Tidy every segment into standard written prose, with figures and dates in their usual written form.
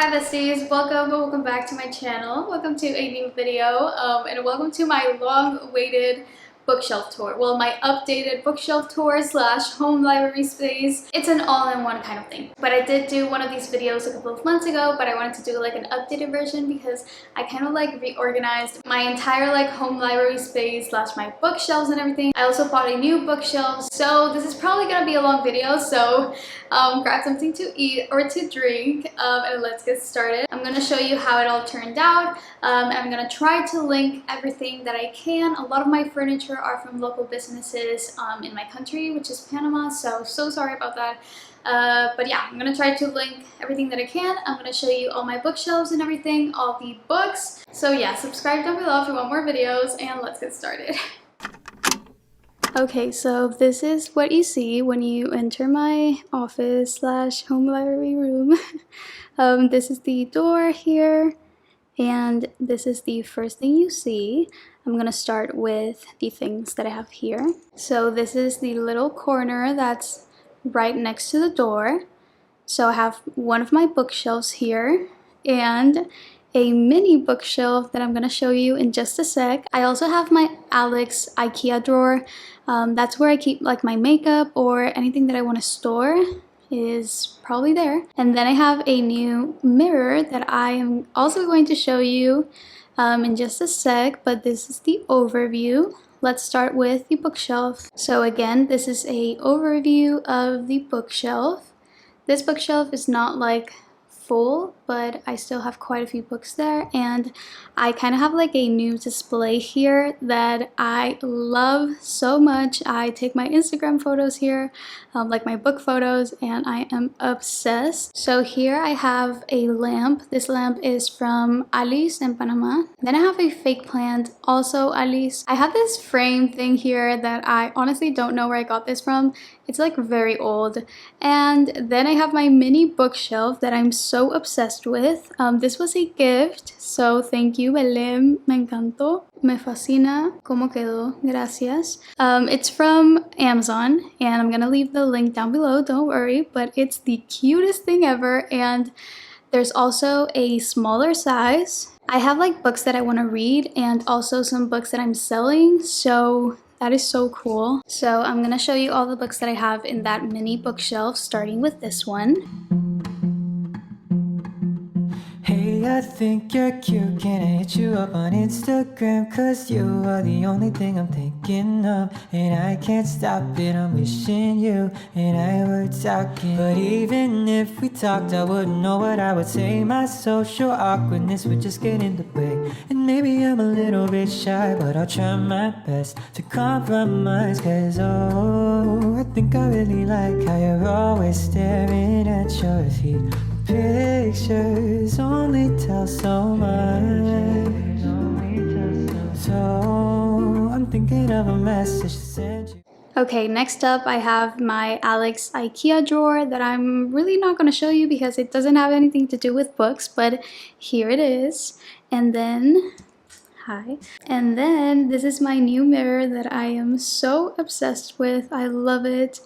Hi besties, welcome back to my channel. Welcome to a new video and welcome to my long-awaited bookshelf tour. Well, my updated bookshelf tour slash home library space. It's an all-in-one kind of thing. But I did do one of these videos a couple of months ago, but I wanted to do like an updated version because I kind of like reorganized my entire like home library space slash my bookshelves and everything. I also bought a new bookshelf, so this is probably gonna be a long video, so grab something to eat or to drink and let's get started. I'm gonna show you how it all turned out. And I'm gonna try to link everything that I can. A lot of my furniture are from local businesses in my country, which is Panama, so sorry about that. But yeah, I'm gonna try to link everything that I can. I'm gonna show you all my bookshelves and everything, all the books. So yeah, subscribe down below if you want more videos, and let's get started. Okay, so this is what you see when you enter my office slash home library room. This is the door here, and this is the first thing you see. I'm gonna start with the things that I have here. So this is the little corner that's right next to the door. So I have one of my bookshelves here and a mini bookshelf that I'm gonna show you in just a sec. I also have my Aliss IKEA drawer. That's where I keep like my makeup or anything that I want to store is probably there. And then I have a new mirror that I am also going to show you in just a sec, but this is the overview. Let's start with the bookshelf. So again, this is a overview of the bookshelf. This bookshelf is not like full, but I still have quite a few books there, and I kind of have like a new display here that I love so much. I take my Instagram photos here, like my book photos, and I am obsessed. So here I have a lamp. This lamp is from Aliss in Panama. Then I have a fake plant, also Aliss. I have this frame thing here that I honestly don't know where I got this from. It's like very old. And then I have my mini bookshelf that I'm so obsessed with. This was a gift, so thank you, Belém. Me encantó. Me fascina cómo quedó. Gracias. It's from Amazon, and I'm gonna leave the link down below, don't worry, but it's the cutest thing ever. And there's also a smaller size. I have like books that I want to read and also some books that I'm selling, so that is so cool. So I'm gonna show you all the books that I have in that mini bookshelf, starting with this one. Hey, I think you're cute, can I hit you up on Instagram? Cause you are the only thing I'm thinking of, and I can't stop it, I'm wishing you and I were talking. But even if we talked, I wouldn't know what I would say. My social awkwardness would just get in the way. And maybe I'm a little bit shy, but I'll try my best to compromise. Cause oh, I think I really like how you're always staring at your feet. Pictures only tell so much. So I'm thinking of a message to send you. Okay, next up I have my Aliss IKEA drawer that I'm really not going to show you because it doesn't have anything to do with books, but here it is. And then, hi. And then this is my new mirror that I am so obsessed with. I love it.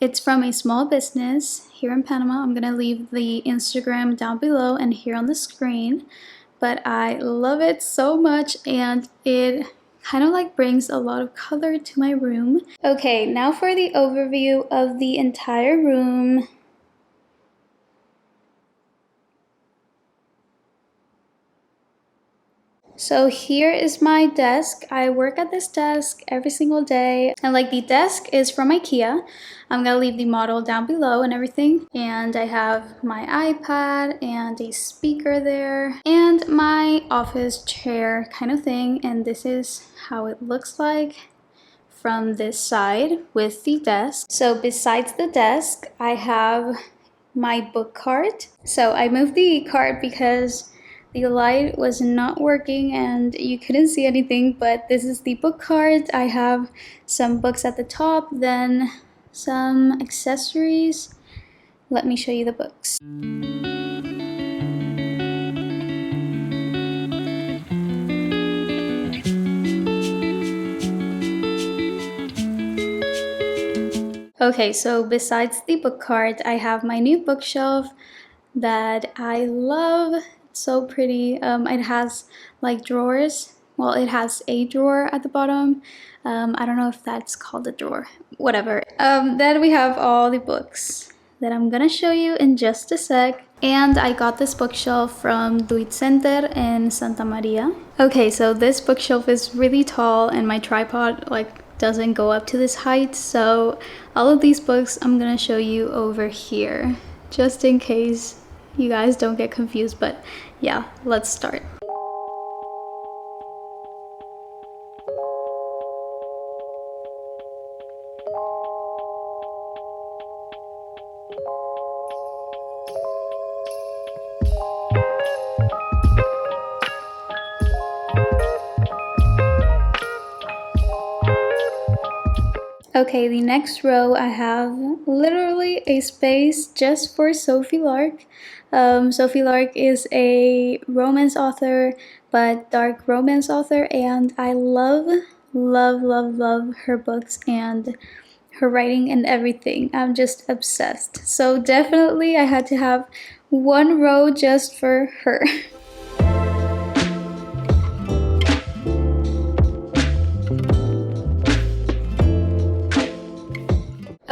It's from a small business here in Panama. I'm gonna leave the Instagram down below and here on the screen. But I love it so much, and it kind of like brings a lot of color to my room. Okay, now for the overview of the entire room. So here is my desk. I work at this desk every single day, and like the desk is from IKEA. I'm gonna leave the model down below and everything. And I have my iPad and a speaker there and my office chair kind of thing. And this is how it looks like from this side with the desk. So besides the desk, I have my book cart. So I moved the cart because the light was not working and you couldn't see anything, but this is the book cart. I have some books at the top, then some accessories. Let me show you the books. Okay, so besides the book cart, I have my new bookshelf. that I love. It's so pretty. It has like drawers. Well, it has a drawer at the bottom. I don't know if that's called a drawer. Whatever. Then we have all the books that I'm gonna show you in just a sec. And I got this bookshelf from IT Center in Santa Maria. Okay, so this bookshelf is really tall and my tripod doesn't go up to this height, so all of these books I'm gonna show you over here, just in case you guys don't get confused. But yeah, let's start. Okay, the next row I have literally a space just for Sophie Lark. Sophie Lark is a romance author, but dark romance author, and I love her books and her writing and everything. I'm just obsessed. So definitely I had to have one row just for her.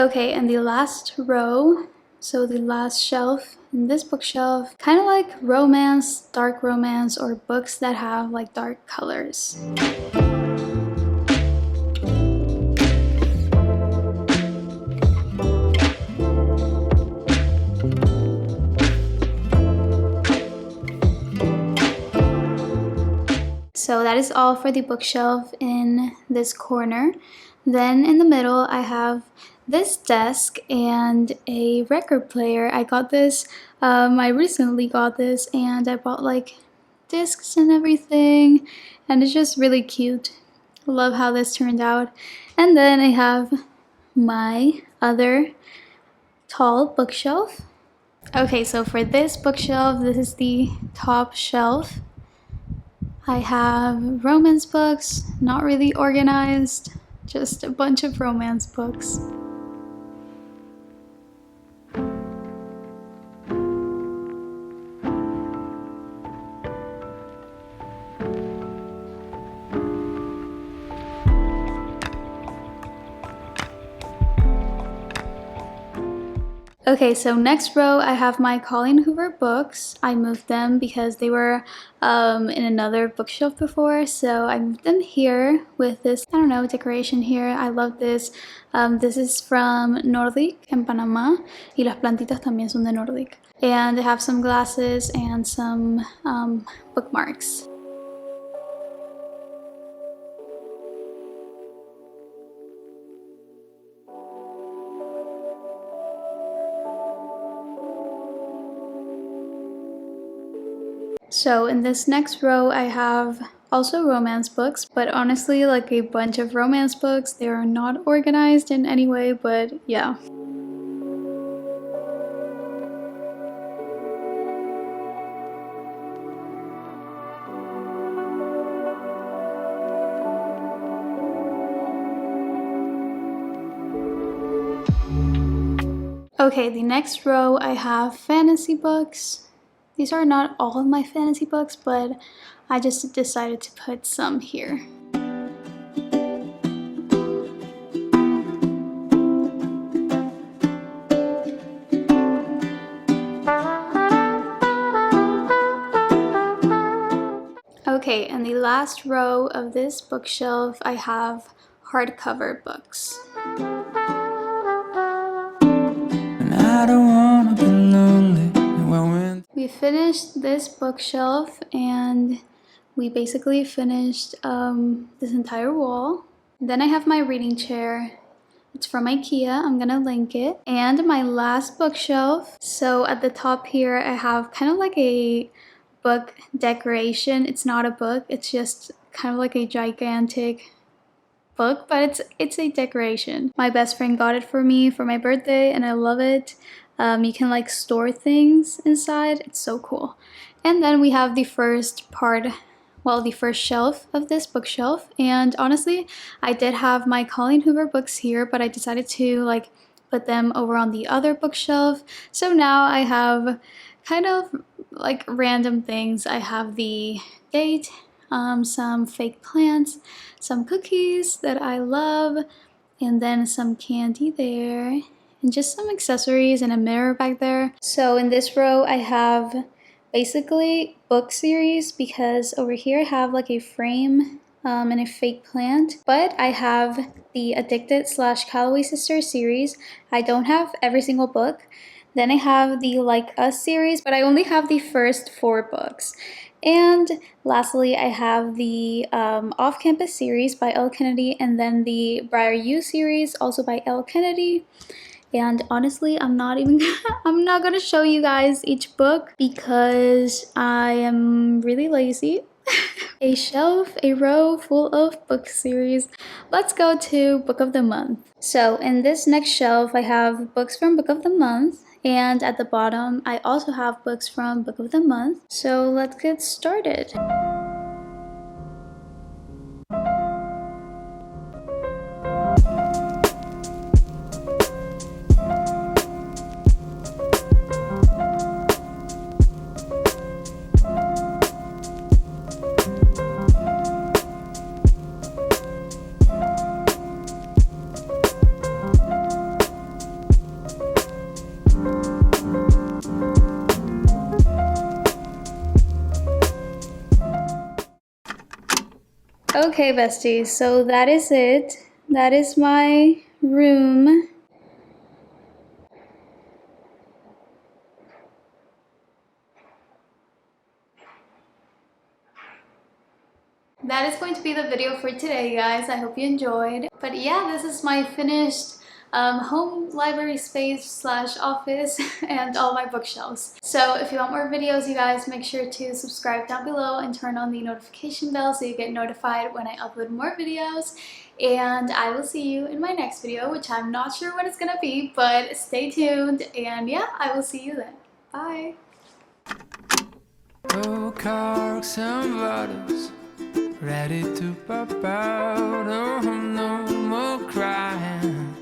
Okay, and the last row, so the last shelf in this bookshelf, kind of like romance, dark romance, or books that have like dark colors. So that is all for the bookshelf in this corner. Then in the middle, I have this desk and a record player. I got this, I recently got this, and I bought like discs and everything, and it's just really cute. Love how this turned out. And then I have my other tall bookshelf. Okay, so for this bookshelf, this is the top shelf. I have romance books, not really organized, just a bunch of romance books. Okay, so next row I have my Colleen Hoover books. I moved them because they were in another bookshelf before, so I moved them here with this, I don't know, decoration here. I love this. This is from Nordik in Panama, y las plantitas también son de Nordik. And they have some glasses and some bookmarks. So in this next row, I have also romance books, but honestly, like a bunch of romance books. They are not organized in any way, but yeah. Okay, the next row, I have fantasy books. These are not all of my fantasy books, but I just decided to put some here. Okay, and the last row of this bookshelf, I have hardcover books. And I don't wanna be lonely. We finished this bookshelf and we basically finished this entire wall. Then I have my reading chair. It's from IKEA, I'm gonna link it. And my last bookshelf. So at the top here, I have kind of like a book decoration. It's not a book, it's just kind of like a gigantic book, but it's a decoration. My best friend got it for me for my birthday and I love it. You can like store things inside. It's so cool. And then we have the first part, well, the first shelf of this bookshelf. And honestly, I did have my Colleen Hoover books here, but I decided to like put them over on the other bookshelf. So now I have kind of like random things. I have the date, some fake plants, some cookies that I love, and then some candy there, and just some accessories and a mirror back there. So in this row I have basically book series, because over here I have like a frame and a fake plant, but I have the Addicted / Calloway Sisters series. I don't have every single book. Then I have the Like Us series, but I only have the first 4 books. And lastly, I have the Off-Campus series by L. Kennedy, and then the Briar U series, also by L. Kennedy. And honestly, I'm not gonna show you guys each book because I am really lazy. A row full of book series. Let's go to Book of the Month. So in this next shelf, I have books from Book of the Month, and at the bottom, I also have books from Book of the Month. So let's get started. Okay, besties, so that is it. That is my room. That is going to be the video for today, guys. I hope you enjoyed. But yeah, this is my finished home library space / office and all my bookshelves. So if you want more videos, you guys, make sure to subscribe down below and turn on the notification bell so you get notified when I upload more videos. And I will see you in my next video, which I'm not sure what it's gonna be, but stay tuned. And yeah, I will see you then. Bye. Oh, corks and bottles, ready to pop out. Oh, no more crying.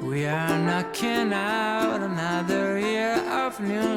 We are knocking out another year of new